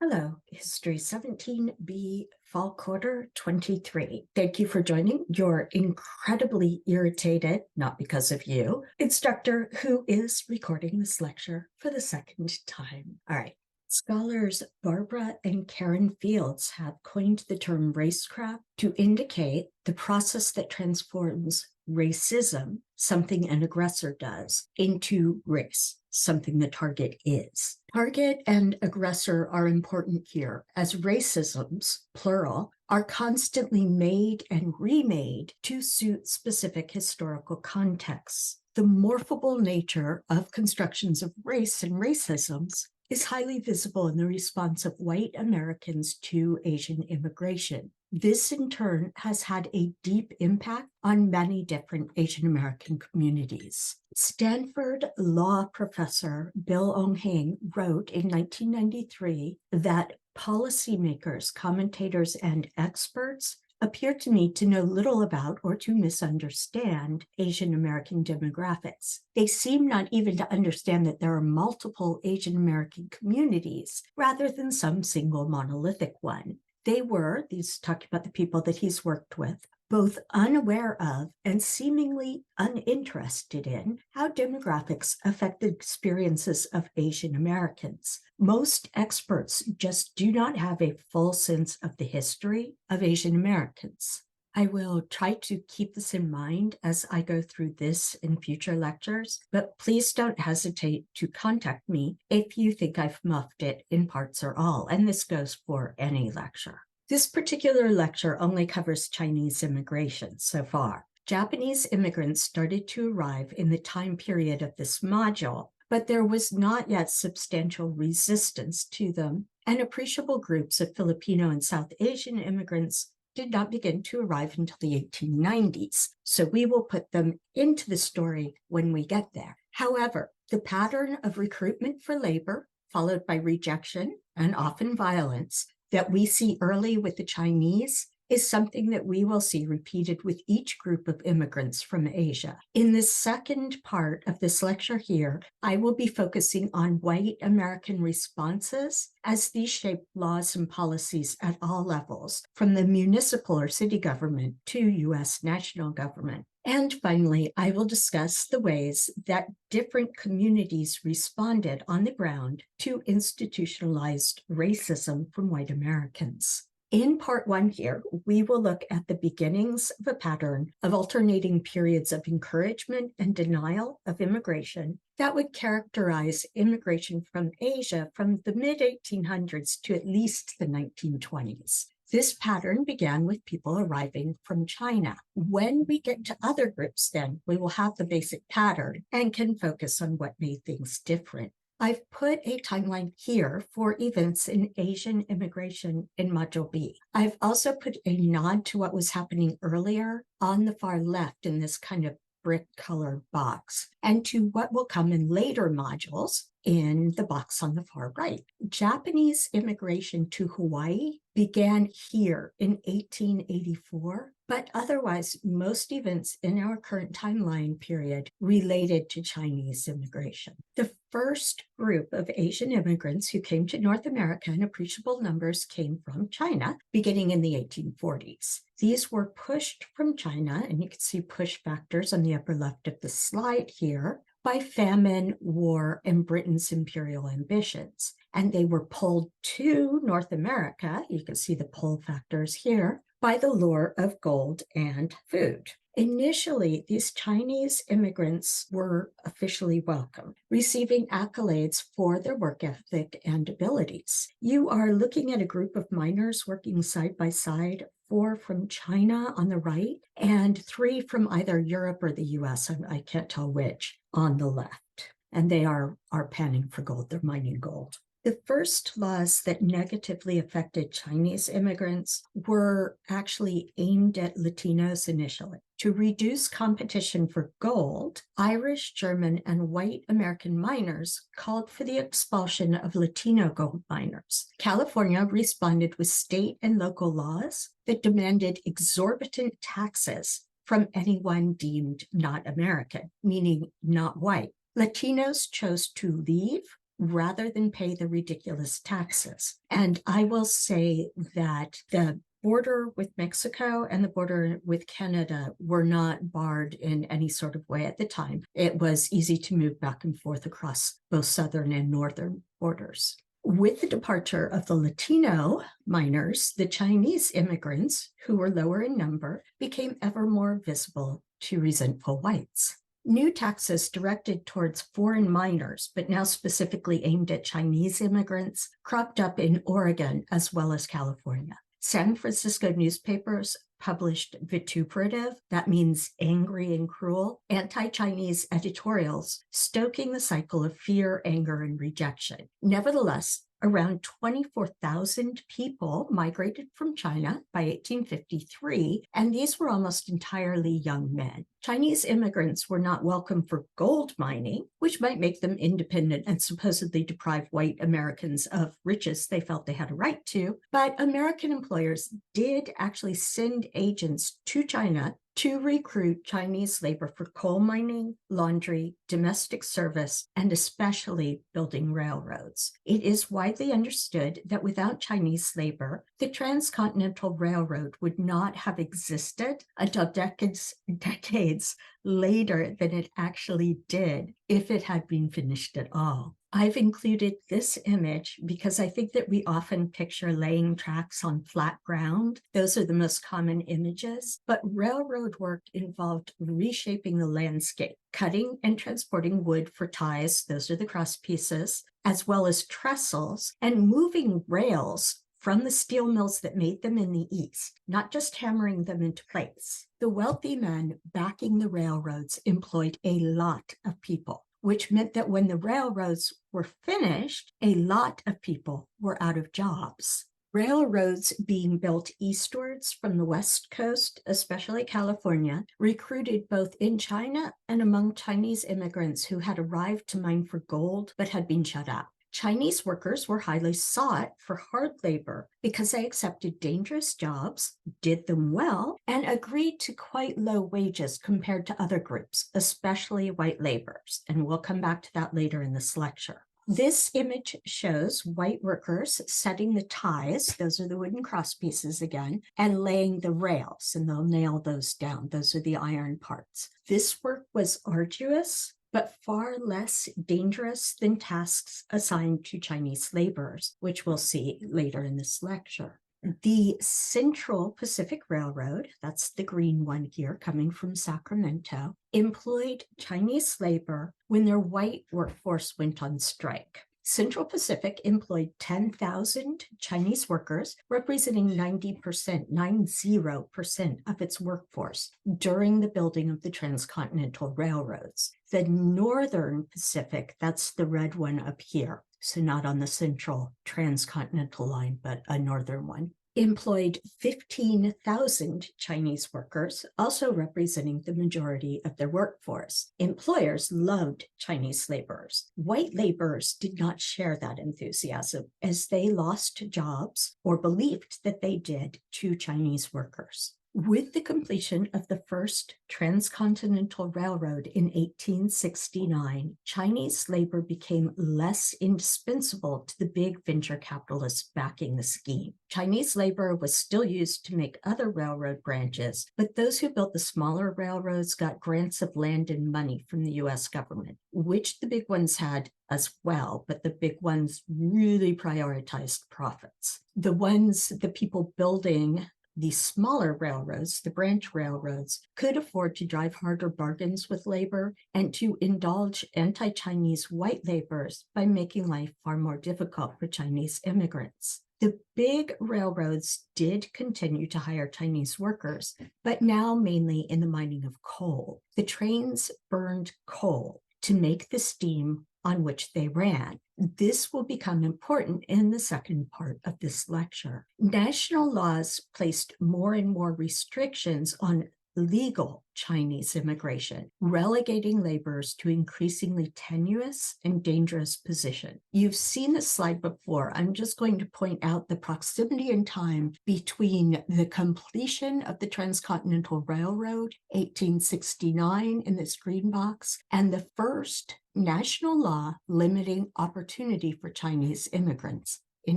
Hello, History 17B Fall Quarter 23. Thank you for joining your incredibly irritated, not because of you, instructor who is recording this lecture for the second time. All right. Scholars Barbara and Karen Fields have coined the term racecraft to indicate the process that transforms racism, something an aggressor does, into race, something the target is. Target and aggressor are important here, as racisms, plural, are constantly made and remade to suit specific historical contexts. The morphable nature of constructions of race and racisms is highly visible in the response of white Americans to Asian immigration. This, in turn, has had a deep impact on many different Asian American communities. Stanford law professor Bill Ong-Hing wrote in 1993 that policymakers, commentators, and experts appear to me to know little about or to misunderstand Asian American demographics. They seem not even to understand that there are multiple Asian American communities rather than some single monolithic one. They were, these talking about the people that he's worked with, both unaware of and seemingly uninterested in how demographics affect the experiences of Asian Americans. Most experts just do not have a full sense of the history of Asian Americans. I will try to keep this in mind as I go through this in future lectures, but please don't hesitate to contact me if you think I've muffed it in parts or all, and this goes for any lecture. This particular lecture only covers Chinese immigration so far. Japanese immigrants started to arrive in the time period of this module, but there was not yet substantial resistance to them, and appreciable groups of Filipino and South Asian immigrants did not begin to arrive until the 1890s, so we will put them into the story when we get there. However, the pattern of recruitment for labor, followed by rejection and often violence, that we see early with the Chinese is something that we will see repeated with each group of immigrants from Asia. In the second part of this lecture here, I will be focusing on white American responses as these shape laws and policies at all levels, from the municipal or city government to U.S. national government. And finally, I will discuss the ways that different communities responded on the ground to institutionalized racism from white Americans. In part one here, we will look at the beginnings of a pattern of alternating periods of encouragement and denial of immigration that would characterize immigration from Asia from the mid-1800s to at least the 1920s. This pattern began with people arriving from China. When we get to other groups, then, we will have the basic pattern and can focus on what made things different. I've put a timeline here for events in Asian immigration in Module B. I've also put a nod to what was happening earlier on the far left in this kind of brick color box, and to what will come in later modules in the box on the far right. Japanese immigration to Hawaii began here in 1884, but otherwise most events in our current timeline period related to Chinese immigration. The first group of Asian immigrants who came to North America in appreciable numbers came from China, beginning in the 1840s. These were pushed from China, and you can see push factors on the upper left of the slide here, by famine, war, and Britain's imperial ambitions. And they were pulled to North America, you can see the pull factors here, by the lure of gold and food. Initially, these Chinese immigrants were officially welcomed, receiving accolades for their work ethic and abilities. You are looking at a group of miners working side by side, 4 from China on the right, and 3 from either Europe or the US, I can't tell which, on the left. And they are panning for gold, they're mining gold. The first laws that negatively affected Chinese immigrants were actually aimed at Latinos initially. To reduce competition for gold, Irish, German, and white American miners called for the expulsion of Latino gold miners. California responded with state and local laws that demanded exorbitant taxes from anyone deemed not American, meaning not white. Latinos chose to leave rather than pay the ridiculous taxes. And I will say that the border with Mexico and the border with Canada were not barred in any sort of way at the time. It was easy to move back and forth across both southern and northern borders. With the departure of the Latino miners, the Chinese immigrants, who were lower in number, became ever more visible to resentful whites. New taxes directed towards foreign miners, but now specifically aimed at Chinese immigrants, cropped up in Oregon as well as California. San Francisco newspapers published vituperative, that means angry and cruel, anti-Chinese editorials, stoking the cycle of fear, anger, and rejection. Nevertheless, around 24,000 people migrated from China by 1853, and these were almost entirely young men. Chinese immigrants were not welcome for gold mining, which might make them independent and supposedly deprive white Americans of riches they felt they had a right to, but American employers did actually send agents to China to recruit Chinese labor for coal mining, laundry, domestic service, and especially building railroads. It is widely understood that without Chinese labor, the Transcontinental Railroad would not have existed until decades later than it actually did, if it had been finished at all. I've included this image because I think that we often picture laying tracks on flat ground. Those are the most common images, but railroad work involved reshaping the landscape, cutting and transporting wood for ties, those are the cross pieces, as well as trestles, and moving rails from the steel mills that made them in the East, not just hammering them into place. The wealthy men backing the railroads employed a lot of people, which meant that when the railroads were finished, a lot of people were out of jobs. Railroads being built eastwards from the West Coast, especially California, recruited both in China and among Chinese immigrants who had arrived to mine for gold but had been shut out. Chinese workers were highly sought for hard labor because they accepted dangerous jobs, did them well, and agreed to quite low wages compared to other groups, especially white laborers. And we'll come back to that later in this lecture. This image shows white workers setting the ties, those are the wooden cross pieces again, and laying the rails, and they'll nail those down. Those are the iron parts. This work was arduous, but far less dangerous than tasks assigned to Chinese laborers, which we'll see later in this lecture. The Central Pacific Railroad, that's the green one here coming from Sacramento, employed Chinese labor when their white workforce went on strike. Central Pacific employed 10,000 Chinese workers, representing 90% of its workforce during the building of the transcontinental railroads. The Northern Pacific, that's the red one up here, so not on the central transcontinental line, but a northern one, employed 15,000 Chinese workers, also representing the majority of their workforce. Employers loved Chinese laborers. White laborers did not share that enthusiasm, as they lost jobs, or believed that they did, to Chinese workers. With the completion of the first transcontinental railroad in 1869, Chinese labor became less indispensable to the big venture capitalists backing the scheme. Chinese labor was still used to make other railroad branches, but those who built the smaller railroads got grants of land and money from the U.S. government, which the big ones had as well, but the big ones really prioritized profits. The people building the smaller railroads, the branch railroads, could afford to drive harder bargains with labor and to indulge anti-Chinese white laborers by making life far more difficult for Chinese immigrants. The big railroads did continue to hire Chinese workers, but now mainly in the mining of coal. The trains burned coal to make the steam on which they ran. This will become important in the second part of this lecture. National laws placed more and more restrictions on legal Chinese immigration, relegating laborers to increasingly tenuous and dangerous position. You've seen this slide before. I'm just going to point out the proximity in time between the completion of the Transcontinental Railroad, 1869 in this green box, and the first national law limiting opportunity for Chinese immigrants in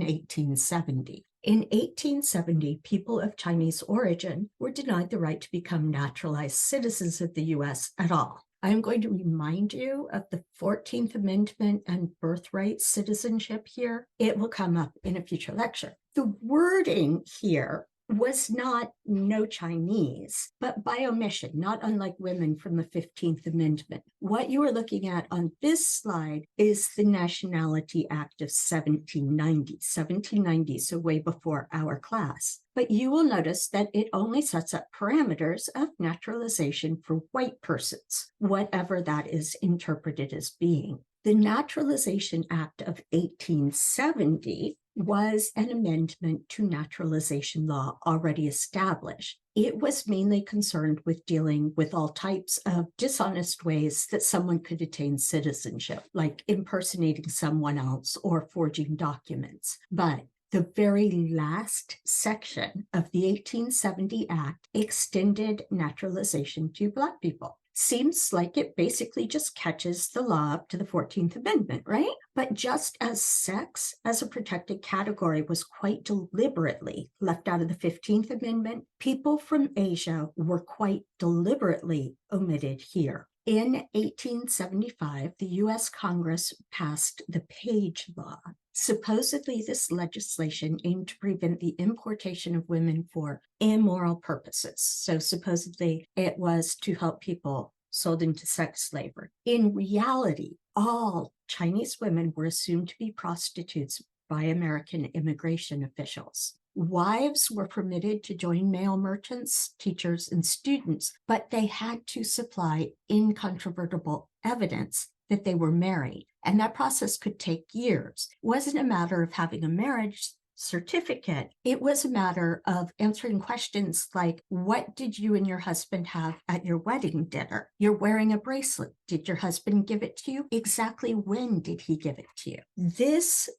1870. In 1870, people of Chinese origin were denied the right to become naturalized citizens of the U.S. at all. I'm going to remind you of the 14th Amendment and birthright citizenship here. It will come up in a future lecture. The wording here was not no Chinese, but by omission, not unlike women from the 15th Amendment. What you are looking at on this slide is the Nationality Act of 1790, so way before our class. But you will notice that it only sets up parameters of naturalization for white persons, whatever that is interpreted as being. The Naturalization Act of 1870 was an amendment to naturalization law already established. It was mainly concerned with dealing with all types of dishonest ways that someone could attain citizenship, like impersonating someone else or forging documents. But the very last section of the 1870 Act extended naturalization to Black people. Seems like it basically just catches the law up to the 14th Amendment, right? But just as sex as a protected category was quite deliberately left out of the 15th Amendment, people from Asia were quite deliberately omitted here. In 1875, the U.S. Congress passed the Page Law. Supposedly, this legislation aimed to prevent the importation of women for immoral purposes. So supposedly, it was to help people sold into sex slavery. In reality, all Chinese women were assumed to be prostitutes by American immigration officials. Wives were permitted to join male merchants, teachers, and students, but they had to supply incontrovertible evidence that they were married. And that process could take years. It wasn't a matter of having a marriage certificate. It was a matter of answering questions like, what did you and your husband have at your wedding dinner? You're wearing a bracelet. Did your husband give it to you? Exactly when did he give it to you?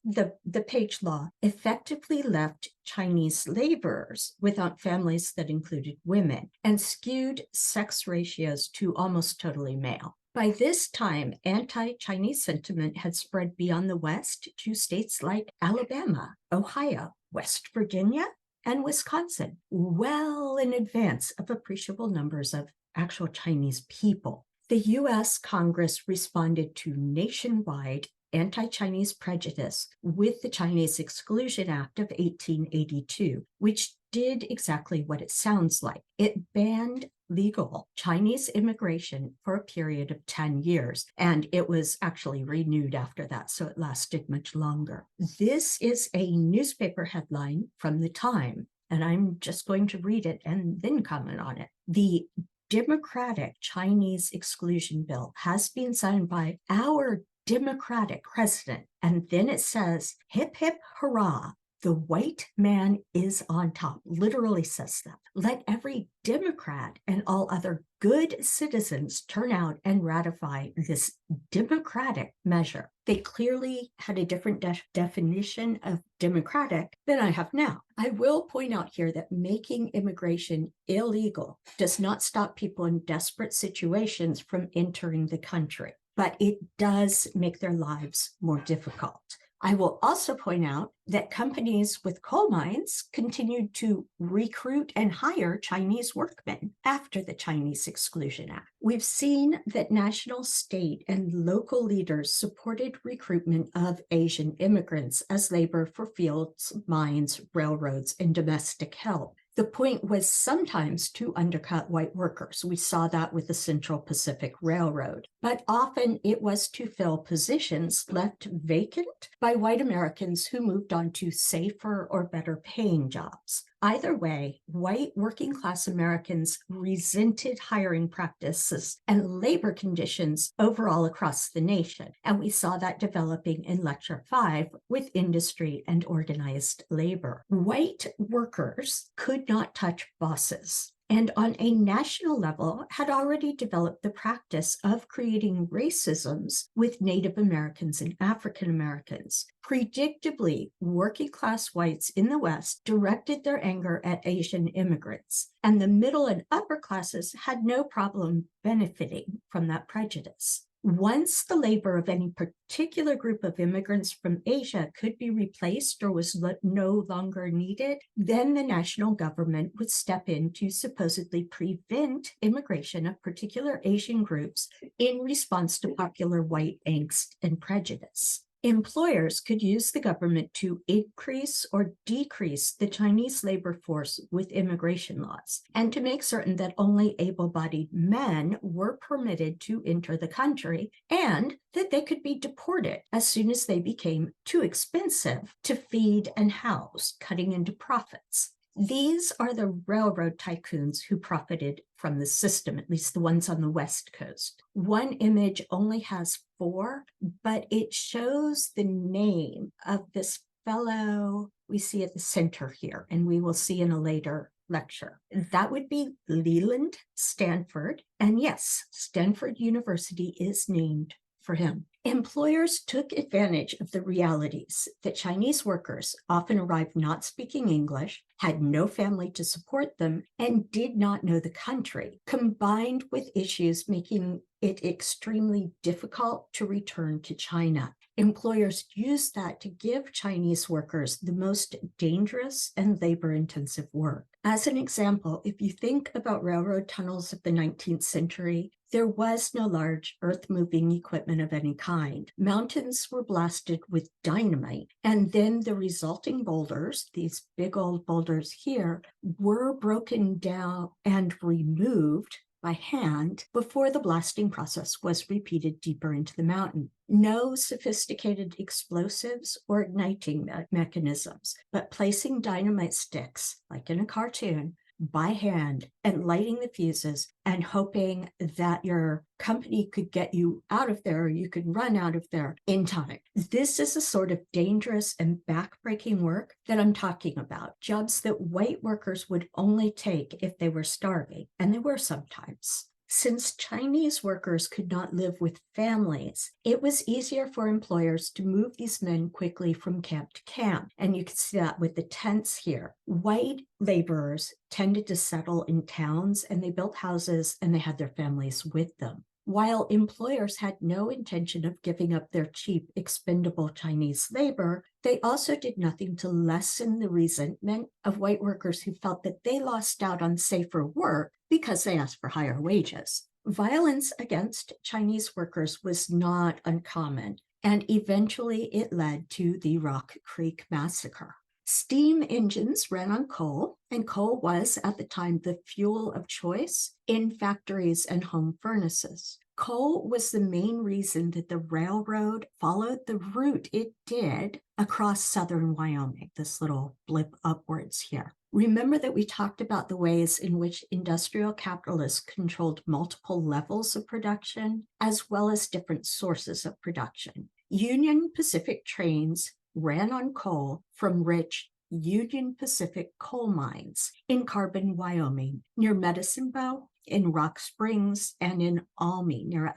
The Page Law effectively left Chinese laborers without families that included women and skewed sex ratios to almost totally male. By this time, anti-Chinese sentiment had spread beyond the West to states like Alabama, Ohio, West Virginia, and Wisconsin, well in advance of appreciable numbers of actual Chinese people. The U.S. Congress responded to nationwide anti-Chinese prejudice with the Chinese Exclusion Act of 1882, which did exactly what it sounds like. It banned legal Chinese immigration for a period of 10 years, and it was actually renewed after that, so it lasted much longer. This is a newspaper headline from the time, and I'm just going to read it and then comment on it. The Democratic Chinese Exclusion Bill has been signed by our Democratic president, and then it says, hip, hip, hurrah. The white man is on top, literally says that. Let every Democrat and all other good citizens turn out and ratify this democratic measure. They clearly had a different definition of democratic than I have now. I will point out here that making immigration illegal does not stop people in desperate situations from entering the country, but it does make their lives more difficult. I will also point out that companies with coal mines continued to recruit and hire Chinese workmen after the Chinese Exclusion Act. We've seen that national, state, and local leaders supported recruitment of Asian immigrants as labor for fields, mines, railroads, and domestic help. The point was sometimes to undercut white workers. We saw that with the Central Pacific Railroad, but often it was to fill positions left vacant by white Americans who moved on to safer or better paying jobs. Either way, white working class Americans resented hiring practices and labor conditions overall across the nation. And we saw that developing in Lecture 5 with industry and organized labor. White workers could not touch bosses, and on a national level had already developed the practice of creating racisms with Native Americans and African Americans. Predictably, working class whites in the West directed their anger at Asian immigrants, and the middle and upper classes had no problem benefiting from that prejudice. Once the labor of any particular group of immigrants from Asia could be replaced or was no longer needed, then the national government would step in to supposedly prevent immigration of particular Asian groups in response to popular white angst and prejudice. Employers could use the government to increase or decrease the Chinese labor force with immigration laws, and to make certain that only able-bodied men were permitted to enter the country, and that they could be deported as soon as they became too expensive to feed and house, cutting into profits. These are the railroad tycoons who profited from the system, at least the ones on the West Coast. One image only has 4, but it shows the name of this fellow we see at the center here, and we will see in a later lecture. That would be Leland Stanford. And yes, Stanford University is named for him. Employers took advantage of the realities that Chinese workers often arrived not speaking English, had no family to support them, and did not know the country, combined with issues making it extremely difficult to return to China. Employers used that to give Chinese workers the most dangerous and labor-intensive work. As an example, if you think about railroad tunnels of the 19th century, there was no large earth-moving equipment of any kind. Mountains were blasted with dynamite, and then the resulting boulders, these big old boulders here, were broken down and removed by hand before the blasting process was repeated deeper into the mountain. No sophisticated explosives or igniting mechanisms, but placing dynamite sticks, like in a cartoon, by hand and lighting the fuses and hoping that your company could get you out of there, or you could run out of there in time. This is a sort of dangerous and backbreaking work that I'm talking about. Jobs that white workers would only take if they were starving, and they were sometimes. Since Chinese workers could not live with families, it was easier for employers to move these men quickly from camp to camp. And you can see that with the tents here. White laborers tended to settle in towns, and they built houses, and they had their families with them. While employers had no intention of giving up their cheap, expendable Chinese labor, they also did nothing to lessen the resentment of white workers who felt that they lost out on safer work because they asked for higher wages. Violence against Chinese workers was not uncommon, and eventually it led to the Rock Creek Massacre. Steam engines ran on coal, and coal was, at the time, the fuel of choice in factories and home furnaces. Coal was the main reason that the railroad followed the route it did across southern Wyoming, this little blip upwards here. Remember that we talked about the ways in which industrial capitalists controlled multiple levels of production, as well as different sources of production. Union Pacific trains ran on coal from rich Union Pacific coal mines in Carbon, Wyoming, near Medicine Bow, in Rock Springs, and in Almy, near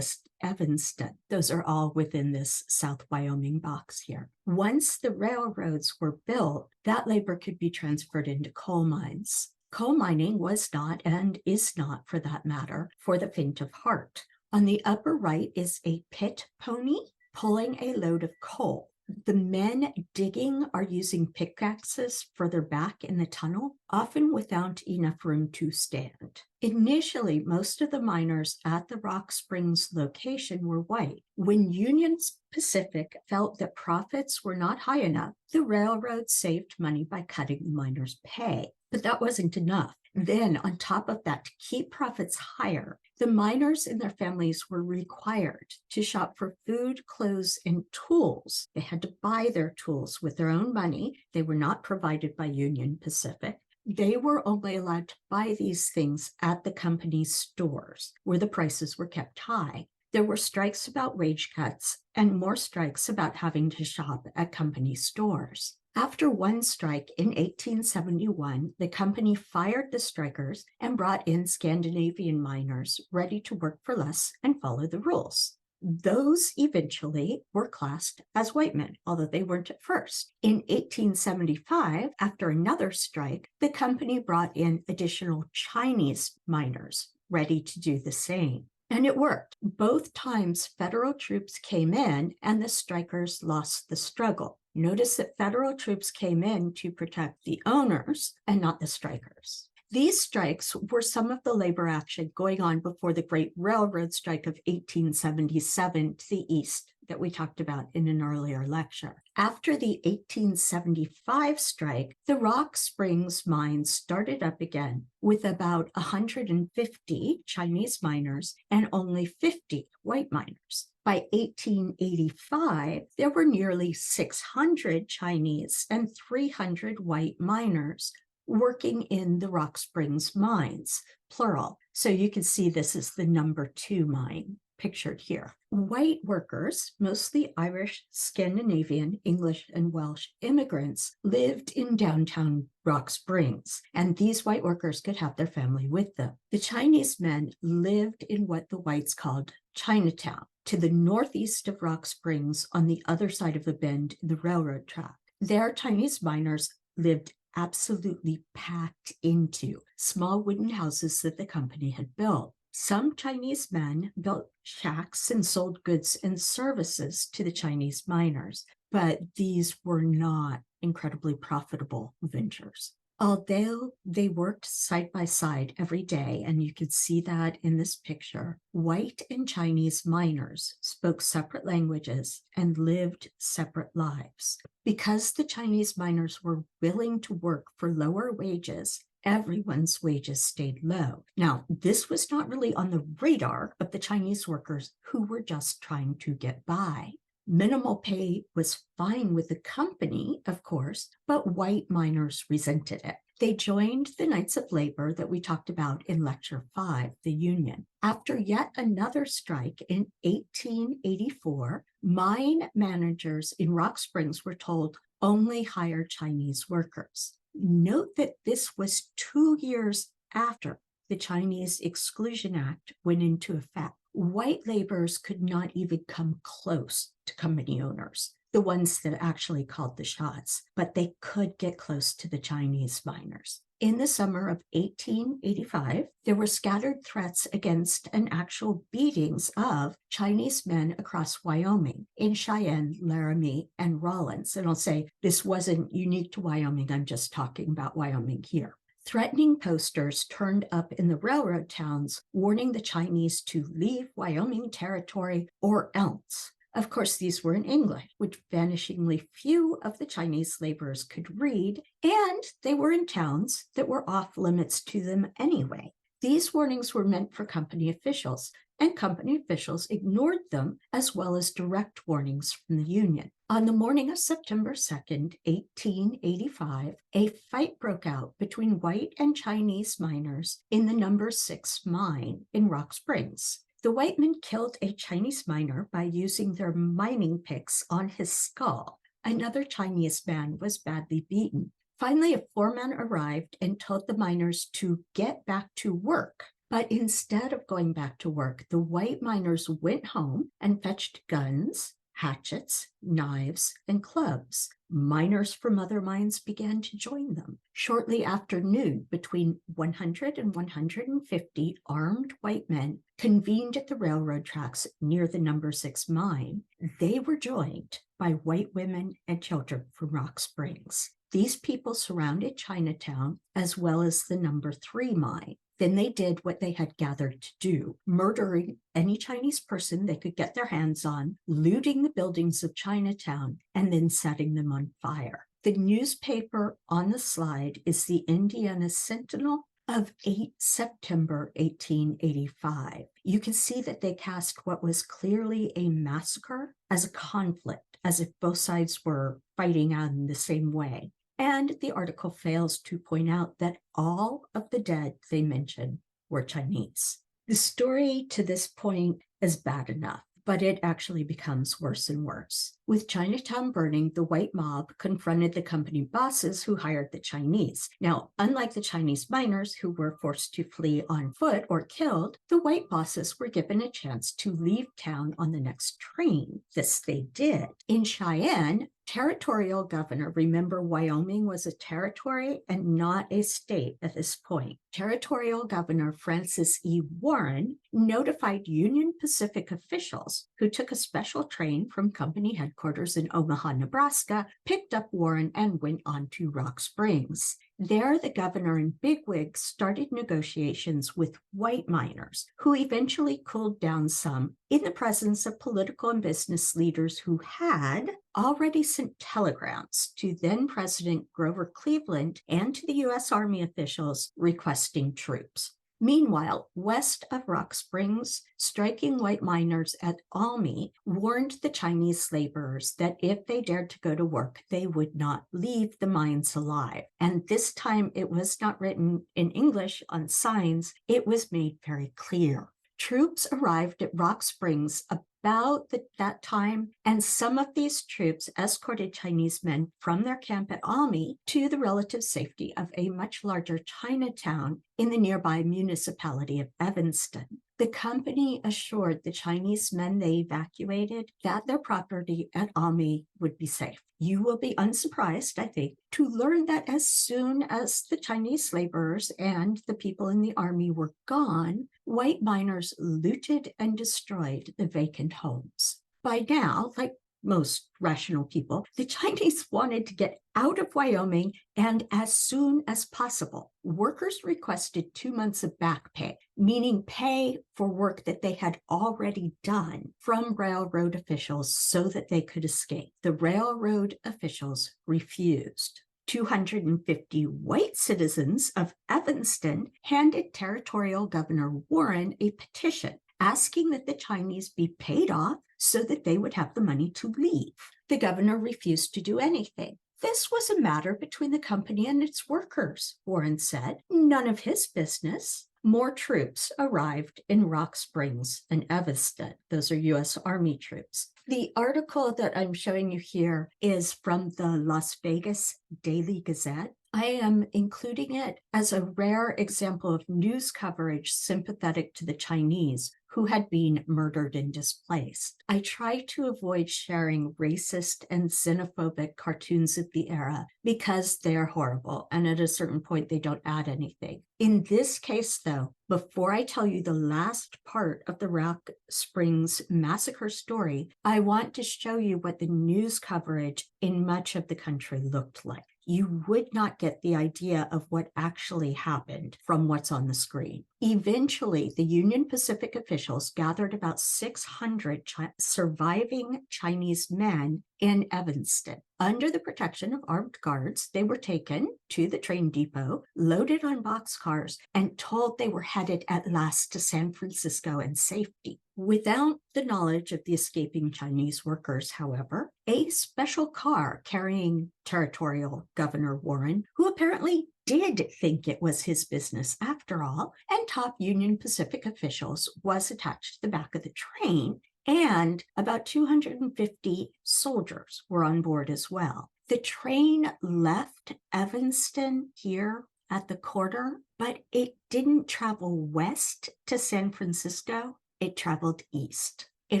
Evanston. Those are all within this South Wyoming box here. Once the railroads were built, that labor could be transferred into coal mines. Coal mining was not, and is not for that matter, for the faint of heart. On the upper right is a pit pony pulling a load of coal. The men digging are using pickaxes further back in the tunnel, often without enough room to stand. Initially, most of the miners at the Rock Springs location were white. When Union Pacific felt that profits were not high enough, the railroad saved money by cutting the miners' pay. But that wasn't enough. Then, on top of that, to keep profits higher, the miners and their families were required to shop for food, clothes, and tools. They had to buy their tools with their own money. They were not provided by Union Pacific. They were only allowed to buy these things at the company's stores, where the prices were kept high. There were strikes about wage cuts and more strikes about having to shop at company stores. After one strike in 1871, the company fired the strikers and brought in Scandinavian miners ready to work for less and follow the rules. Those eventually were classed as white men, although they weren't at first. In 1875, after another strike, the company brought in additional Chinese miners ready to do the same. And it worked. Both times, federal troops came in and the strikers lost the struggle. Notice that federal troops came in to protect the owners and not the strikers. These strikes were some of the labor action going on before the Great Railroad Strike of 1877 to the east that we talked about in an earlier lecture. After the 1875 strike, the Rock Springs mines started up again with about 150 Chinese miners and only 50 white miners. By 1885, there were nearly 600 Chinese and 300 white miners working in the Rock Springs mines, plural. So you can see this is the number 2 mine pictured here. White workers, mostly Irish, Scandinavian, English, and Welsh immigrants, lived in downtown Rock Springs, and these white workers could have their family with them. The Chinese men lived in what the whites called Chinatown, to the northeast of Rock Springs on the other side of the bend in the railroad track. There, Chinese miners lived absolutely packed into small wooden houses that the company had built. Some Chinese men built shacks and sold goods and services to the Chinese miners, but these were not incredibly profitable ventures. Although they worked side by side every day, and you could see that in this picture, white and Chinese miners spoke separate languages and lived separate lives. Because the Chinese miners were willing to work for lower wages, everyone's wages stayed low. Now, this was not really on the radar of the Chinese workers who were just trying to get by. Minimal pay was fine with the company, of course, but white miners resented it. They joined the Knights of Labor that we talked about in Lecture 5, the Union. After yet another strike in 1884, mine managers in Rock Springs were told only hire Chinese workers. Note that this was 2 years after the Chinese Exclusion Act went into effect. White laborers could not even come close to company owners, the ones that actually called the shots, but they could get close to the Chinese miners. In the summer of 1885, there were scattered threats against and actual beatings of Chinese men across Wyoming, in Cheyenne, Laramie, and Rawlins. And I'll say this wasn't unique to Wyoming. I'm just talking about Wyoming here. Threatening posters turned up in the railroad towns, warning the Chinese to leave Wyoming territory or else. Of course, these were in English, which vanishingly few of the Chinese laborers could read, and they were in towns that were off limits to them anyway. These warnings were meant for company officials, and company officials ignored them, as well as direct warnings from the Union. On the morning of September 2nd, 1885, a fight broke out between white and Chinese miners in the number 6 mine in Rock Springs. The white men killed a Chinese miner by using their mining picks on his skull. Another Chinese man was badly beaten. Finally, a foreman arrived and told the miners to get back to work. But instead of going back to work, the white miners went home and fetched guns, hatchets, knives, and clubs. Miners from other mines began to join them. Shortly after noon, between 100 and 150 armed white men convened at the railroad tracks near the number 6 mine. They were joined by white women and children from Rock Springs. These people surrounded Chinatown as well as the number 3 mine. Then they did what they had gathered to do, murdering any Chinese person they could get their hands on, looting the buildings of Chinatown, and then setting them on fire. The newspaper on the slide is the Indiana Sentinel of 8 September 1885. You can see that they cast what was clearly a massacre as a conflict, as if both sides were fighting out in the same way. And the article fails to point out that all of the dead they mention were Chinese. The story to this point is bad enough, but it actually becomes worse and worse. With Chinatown burning, the white mob confronted the company bosses who hired the Chinese. Now, unlike the Chinese miners who were forced to flee on foot or killed, the white bosses were given a chance to leave town on the next train. This they did. In Cheyenne, territorial governor, remember Wyoming was a territory and not a state at this point. Territorial Governor Francis E. Warren notified Union Pacific officials who took a special train from company headquarters in Omaha, Nebraska, picked up Warren and went on to Rock Springs. There, the governor and bigwigs started negotiations with white miners, who eventually cooled down some in the presence of political and business leaders who had already sent telegrams to then-President Grover Cleveland and to the U.S. Army officials requesting troops. Meanwhile, west of Rock Springs, striking white miners at Almy warned the Chinese laborers that if they dared to go to work, they would not leave the mines alive. And this time it was not written in English on signs, it was made very clear. Troops arrived at Rock Springs about that time, and some of these troops escorted Chinese men from their camp at Almy to the relative safety of a much larger Chinatown in the nearby municipality of Evanston. The company assured the Chinese men they evacuated that their property at Almy would be safe. You will be unsurprised, I think, to learn that as soon as the Chinese laborers and the people in the army were gone, white miners looted and destroyed the vacant homes. By now, like most rational people, the Chinese wanted to get out of Wyoming and as soon as possible. Workers requested 2 months of back pay, meaning pay for work that they had already done, from railroad officials so that they could escape. The railroad officials refused. 250 white citizens of Evanston handed Territorial Governor Warren a petition asking that the Chinese be paid off so that they would have the money to leave. The governor refused to do anything. This was a matter between the company and its workers, Warren said. None of his business. More troops arrived in Rock Springs and Evanston. Those are U.S. Army troops. The article that I'm showing you here is from the Las Vegas Daily Gazette. I am including it as a rare example of news coverage sympathetic to the Chinese who had been murdered and displaced. I try to avoid sharing racist and xenophobic cartoons of the era because they are horrible, and at a certain point they don't add anything. In this case, though, before I tell you the last part of the Rock Springs massacre story, I want to show you what the news coverage in much of the country looked like. You would not get the idea of what actually happened from what's on the screen. Eventually, the Union Pacific officials gathered about 600 surviving Chinese men in Evanston. Under the protection of armed guards, they were taken to the train depot, loaded on boxcars, and told they were headed at last to San Francisco and safety. Without the knowledge of the escaping Chinese workers, however, a special car carrying Territorial Governor Warren, who apparently did think it was his business after all, and top Union Pacific officials, was attached to the back of the train, and about 250 soldiers were on board as well. The train left Evanston here at the corner, but it didn't travel west to San Francisco. It traveled east. It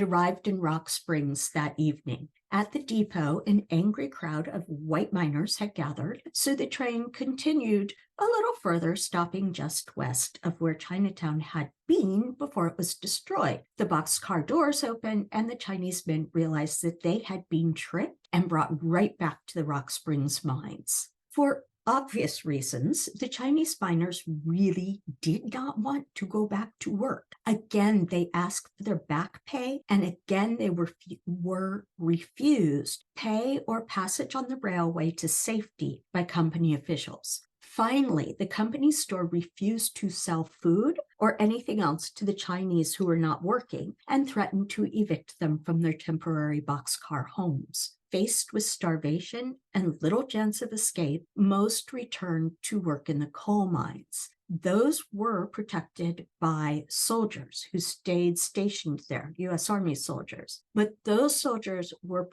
arrived in Rock Springs that evening. At the depot, an angry crowd of white miners had gathered, so the train continued a little further, stopping just west of where Chinatown had been before it was destroyed. The boxcar doors opened, and the Chinese men realized that they had been tricked and brought right back to the Rock Springs mines. For obvious reasons, the Chinese miners really did not want to go back to work. Again, they asked for their back pay, and again, they were refused pay or passage on the railway to safety by company officials. Finally, the company store refused to sell food or anything else to the Chinese who were not working and threatened to evict them from their temporary boxcar homes. Faced with starvation and little chance of escape, most returned to work in the coal mines. Those were protected by soldiers who stayed stationed there, U.S. Army soldiers. But those soldiers were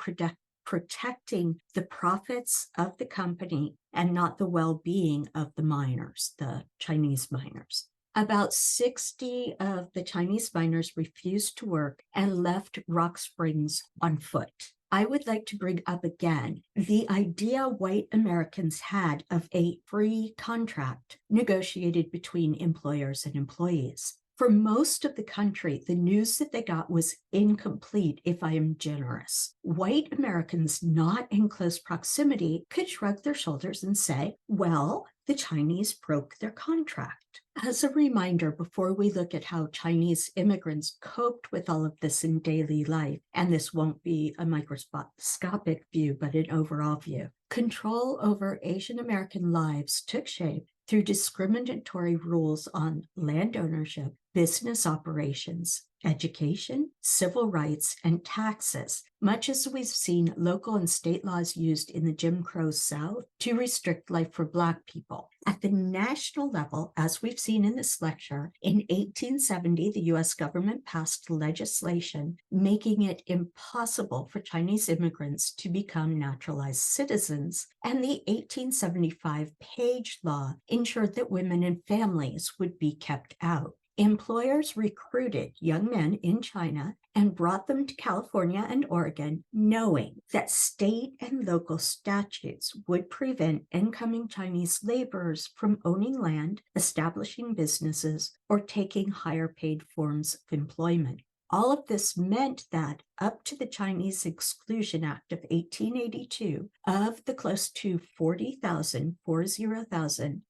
protecting the profits of the company and not the well-being of the miners, the Chinese miners. About 60 of the Chinese miners refused to work and left Rock Springs on foot. I would like to bring up again the idea white Americans had of a free contract negotiated between employers and employees. For most of the country, the news that they got was incomplete, if I am generous. White Americans not in close proximity could shrug their shoulders and say, well, the Chinese broke their contract. As a reminder, before we look at how Chinese immigrants coped with all of this in daily life, and this won't be a microscopic view, but an overall view, control over Asian American lives took shape through discriminatory rules on land ownership, business operations, education, civil rights, and taxes, much as we've seen local and state laws used in the Jim Crow South to restrict life for Black people. At the national level, as we've seen in this lecture, in 1870, the U.S. government passed legislation making it impossible for Chinese immigrants to become naturalized citizens, and the 1875 Page Law ensured that women and families would be kept out. Employers recruited young men in China and brought them to California and Oregon, knowing that state and local statutes would prevent incoming Chinese laborers from owning land, establishing businesses, or taking higher paid forms of employment. All of this meant that up to the Chinese Exclusion Act of 1882, of the close to 40,000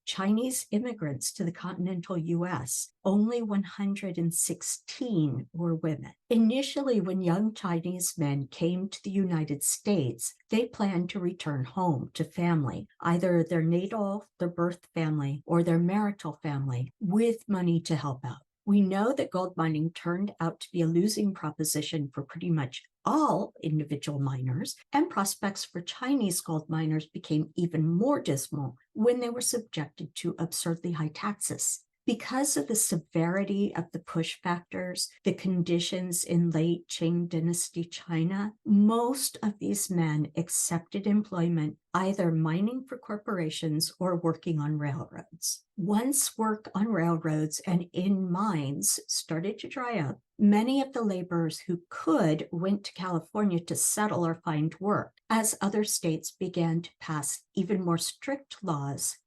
Chinese immigrants to the continental U.S., only 116 were women. Initially, when young Chinese men came to the United States, they planned to return home to family, either their natal, their birth family, or their marital family, with money to help out. We know that gold mining turned out to be a losing proposition for pretty much all individual miners, and prospects for Chinese gold miners became even more dismal when they were subjected to absurdly high taxes. Because of the severity of the push factors, the conditions in late Qing dynasty China, most of these men accepted employment either mining for corporations or working on railroads. Once work on railroads and in mines started to dry up, many of the laborers who could went to California to settle or find work, as other states began to pass even more strict laws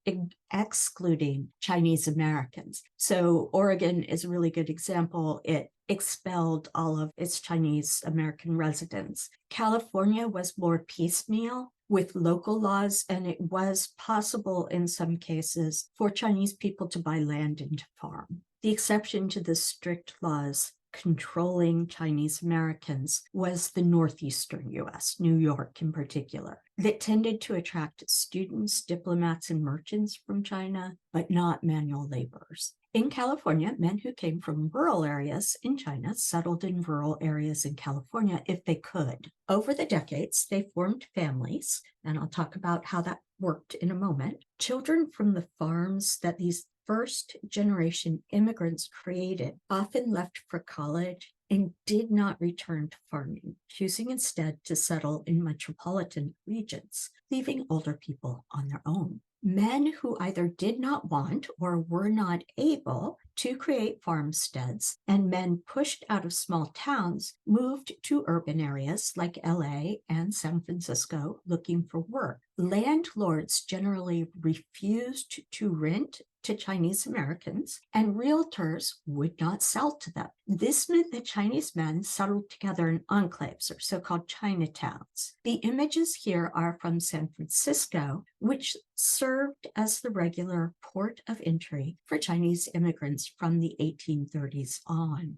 excluding Chinese Americans. So Oregon is a really good example. It expelled all of its Chinese American residents. California was more piecemeal with local laws, and it was possible in some cases for Chinese people to buy land and to farm. The exception to the strict laws controlling Chinese Americans was the northeastern U.S., New York in particular, that tended to attract students, diplomats, and merchants from China, but not manual laborers. In California, men who came from rural areas in China settled in rural areas in California if they could. Over the decades, they formed families, and I'll talk about how that worked in a moment. Children from the farms that these first-generation immigrants created often left for college and did not return to farming, choosing instead to settle in metropolitan regions, leaving older people on their own. Men who either did not want or were not able to create farmsteads, and men pushed out of small towns, moved to urban areas like LA and San Francisco looking for work. Landlords generally refused to rent to Chinese Americans, and realtors would not sell to them. This meant that Chinese men settled together in enclaves, or so-called Chinatowns. The images here are from San Francisco, which served as the regular port of entry for Chinese immigrants from the 1830s on.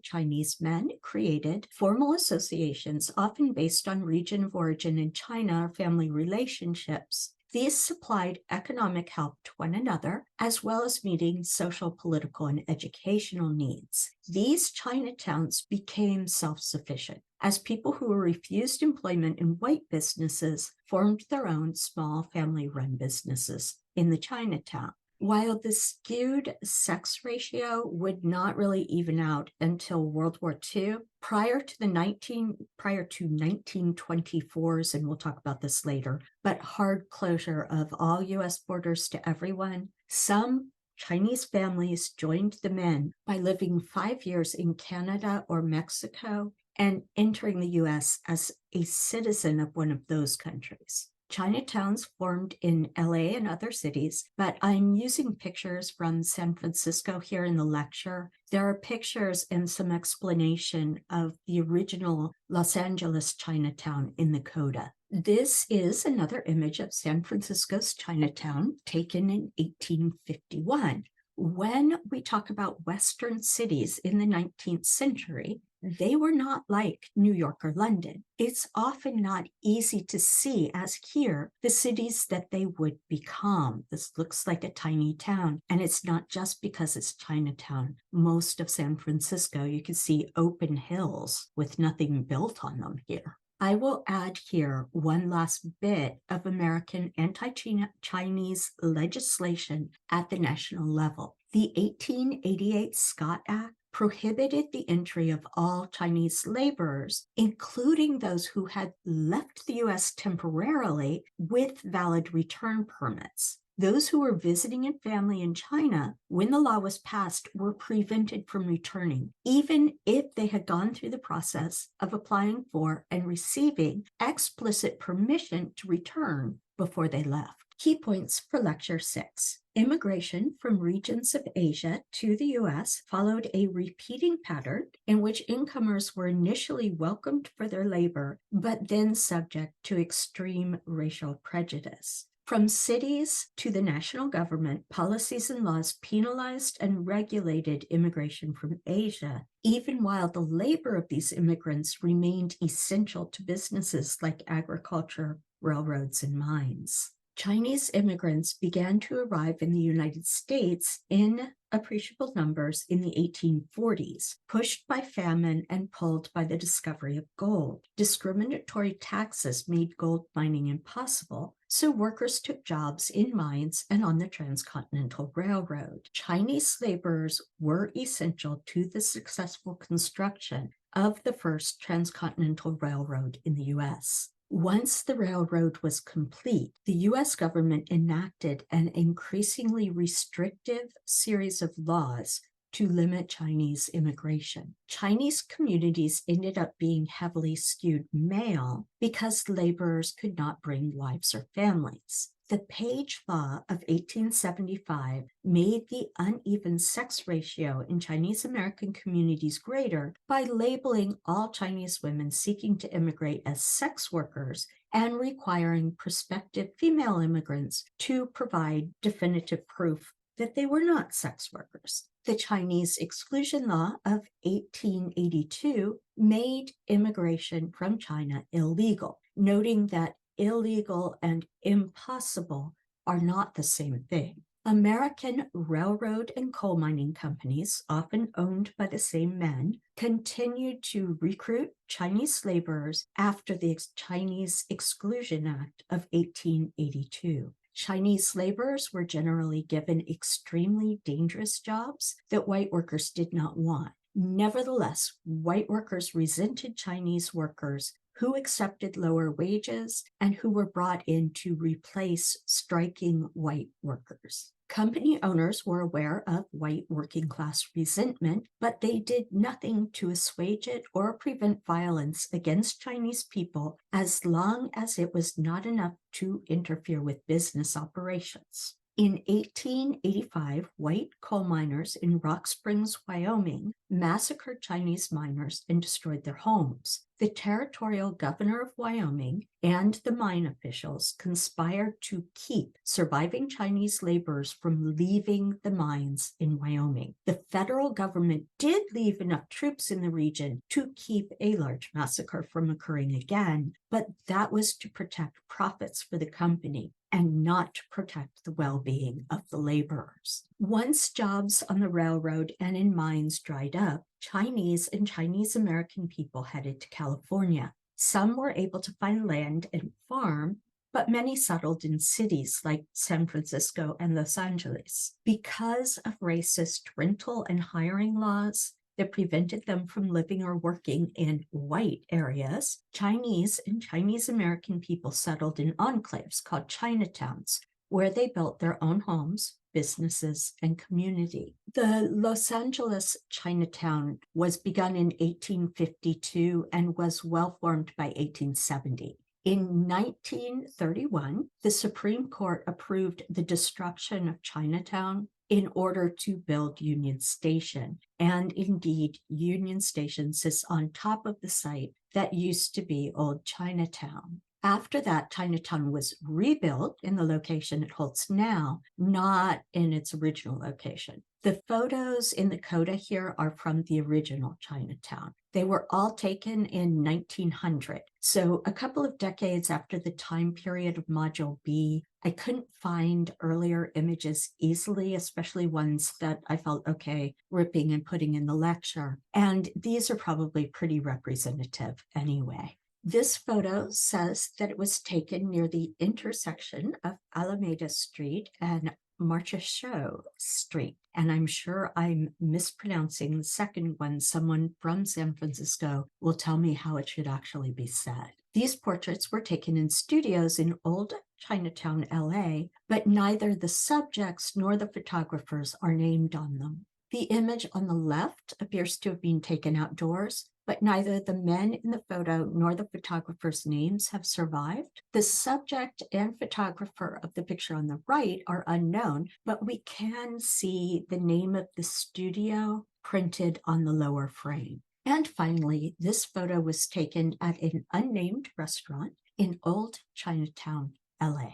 Chinese men created formal associations, often based on region of origin in China or family relationships. These supplied economic help to one another, as well as meeting social, political, and educational needs. These Chinatowns became self-sufficient, as people who were refused employment in white businesses formed their own small family-run businesses in the Chinatown. While the skewed sex ratio would not really even out until World War II, prior to 1924s, and we'll talk about this later, but hard closure of all US borders to everyone, some Chinese families joined the men by living 5 years in Canada or Mexico and entering the US as a citizen of one of those countries. Chinatowns formed in LA and other cities, but I'm using pictures from San Francisco here in the lecture. There are pictures and some explanation of the original Los Angeles Chinatown in the coda. This is another image of San Francisco's Chinatown taken in 1851. When we talk about Western cities in the 19th century, they were not like New York or London. It's often not easy to see, as here, the cities that they would become. This looks like a tiny town, and it's not just because it's Chinatown. Most of San Francisco, you can see open hills with nothing built on them here. I will add here one last bit of American anti-Chinese legislation at the national level. The 1888 Scott Act prohibited the entry of all Chinese laborers, including those who had left the U.S. temporarily with valid return permits. Those who were visiting a family in China when the law was passed were prevented from returning, even if they had gone through the process of applying for and receiving explicit permission to return before they left. Key points for Lecture 6. Immigration from regions of Asia to the U.S. followed a repeating pattern in which incomers were initially welcomed for their labor, but then subject to extreme racial prejudice. From cities to the national government, policies and laws penalized and regulated immigration from Asia, even while the labor of these immigrants remained essential to businesses like agriculture, railroads, and mines. Chinese immigrants began to arrive in the United States in appreciable numbers in the 1840s, pushed by famine and pulled by the discovery of gold. Discriminatory taxes made gold mining impossible, so workers took jobs in mines and on the Transcontinental Railroad. Chinese laborers were essential to the successful construction of the first transcontinental railroad in the U.S. Once the railroad was complete, the U.S. government enacted an increasingly restrictive series of laws to limit Chinese immigration. Chinese communities ended up being heavily skewed male because laborers could not bring wives or families. The Page Law of 1875 made the uneven sex ratio in Chinese American communities greater by labeling all Chinese women seeking to immigrate as sex workers and requiring prospective female immigrants to provide definitive proof that they were not sex workers. The Chinese Exclusion Law of 1882 made immigration from China illegal, noting that illegal and impossible are not the same thing. American railroad and coal mining companies, often owned by the same men, continued to recruit Chinese laborers after the Chinese Exclusion Act of 1882. Chinese laborers were generally given extremely dangerous jobs that white workers did not want. Nevertheless, white workers resented Chinese workers who accepted lower wages and who were brought in to replace striking white workers. Company owners were aware of white working class resentment, but they did nothing to assuage it or prevent violence against Chinese people as long as it was not enough to interfere with business operations. In 1885, white coal miners in Rock Springs, Wyoming, massacred Chinese miners and destroyed their homes. The territorial governor of Wyoming and the mine officials conspired to keep surviving Chinese laborers from leaving the mines in Wyoming. The federal government did leave enough troops in the region to keep a large massacre from occurring again, but that was to protect profits for the company and not to protect the well-being of the laborers. Once jobs on the railroad and in mines dried up, Chinese and Chinese American people headed to California. Some were able to find land and farm, but many settled in cities like San Francisco and Los Angeles. Because of racist rental and hiring laws that prevented them from living or working in white areas, Chinese and Chinese American people settled in enclaves called Chinatowns, where they built their own homes, businesses, and community. The Los Angeles Chinatown was begun in 1852 and was well formed by 1870. In 1931, the Supreme Court approved the destruction of Chinatown in order to build Union Station. And indeed, Union Station sits on top of the site that used to be Old Chinatown. After that, Chinatown was rebuilt in the location it holds now, not in its original location. The photos in the coda here are from the original Chinatown. They were all taken in 1900. So a couple of decades after the time period of Module B, I couldn't find earlier images easily, especially ones that I felt okay ripping and putting in the lecture. And these are probably pretty representative anyway. This photo says that it was taken near the intersection of Alameda Street and Marcheshow Street. And I'm sure I'm mispronouncing the second one. Someone from San Francisco will tell me how it should actually be said. These portraits were taken in studios in Old Chinatown, LA, but neither the subjects nor the photographers are named on them. The image on the left appears to have been taken outdoors, but neither the men in the photo nor the photographer's names have survived. The subject and photographer of the picture on the right are unknown, but we can see the name of the studio printed on the lower frame. And finally, this photo was taken at an unnamed restaurant in Old Chinatown, LA.